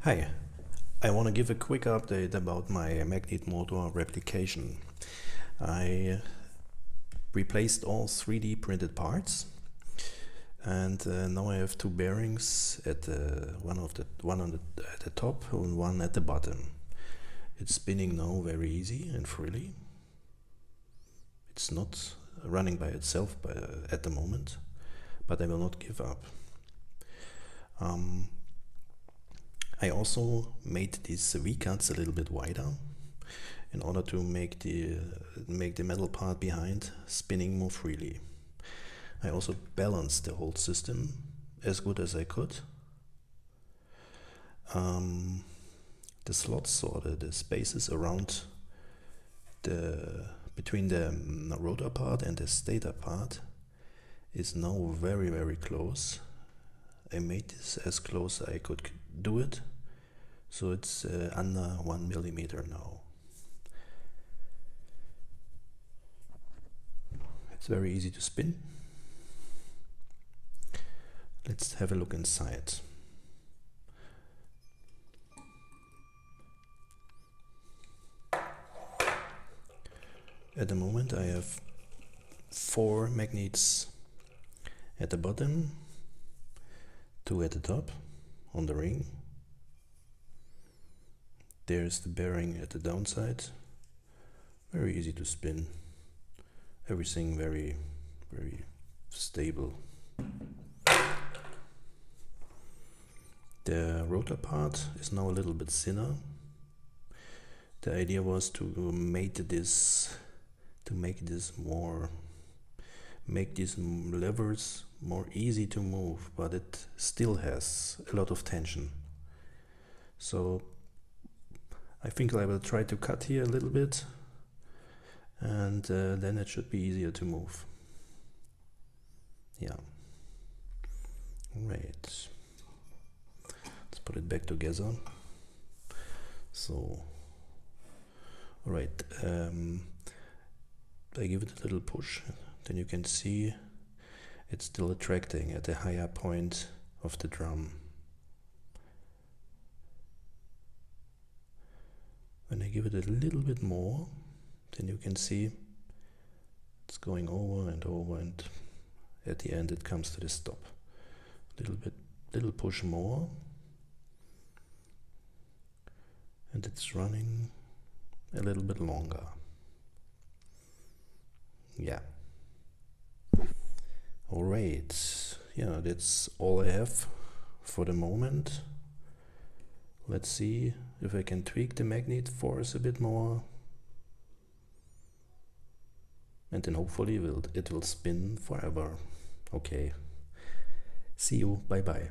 Hi, I want to give a quick update about my Magnetmotor replication. I replaced all 3D printed parts, and now I have two bearings at one at the top and one at the bottom. It's spinning now very easy and freely. It's not running by itself at the moment, but I will not give up. I also made these V-cuts a little bit wider in order to make the metal part behind spinning more freely. I also balanced the whole system as good as I could. The slots or the spaces around between the rotor part and the stator part is now very close. I made this as close as I could do it, so it's under 1 millimeter now. It's very easy to spin. Let's have a look inside. At the moment I have 4 magnets at the bottom, 2 at the top on the ring. There's the bearing at the downside. Very easy to spin. Everything very stable. The rotor part is now a little bit thinner. The idea was to make these levers more easy to move, but it still has a lot of tension. So I think I will try to cut here a little bit, and then it should be easier to move. Yeah. Right. Let's put it back together. So, alright. I give it a little push, then you can see it's still attracting at the higher point of the drum. When I give it a little bit more, then you can see it's going over and over, and at the end it comes to the stop. Little push more, and it's running a little bit longer. Yeah. Alright, yeah, that's all I have for the moment. Let's see if I can tweak the magnet force a bit more, and then hopefully it will spin forever. Okay, see you, bye bye.